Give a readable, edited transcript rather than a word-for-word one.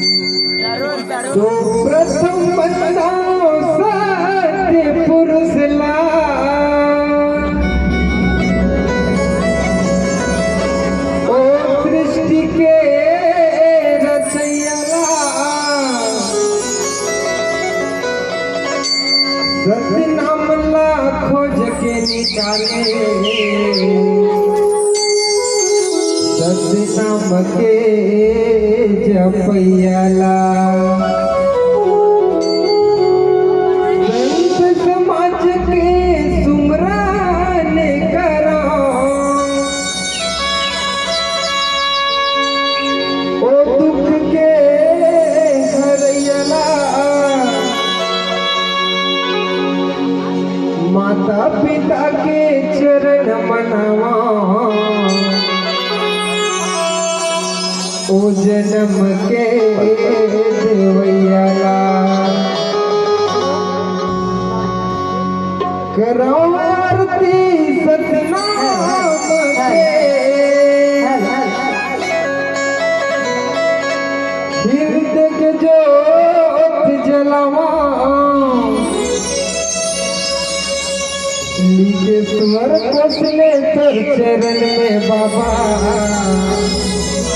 तो प्रथम बताओ सत्य पुरुष ला ओ सृष्टि के रचयला सत्य नाम ला खोज के निकाले सत्य नाम के जपयला संत समाज के सुमरान करो ओ दुख के हरयला माता पिता के चरण मनावा ओ जन्म के देवैयाला करो आरती सतनाम के हृदय के ज्योत जलावा लिखेश्वर कोसले तर चरण में बाबा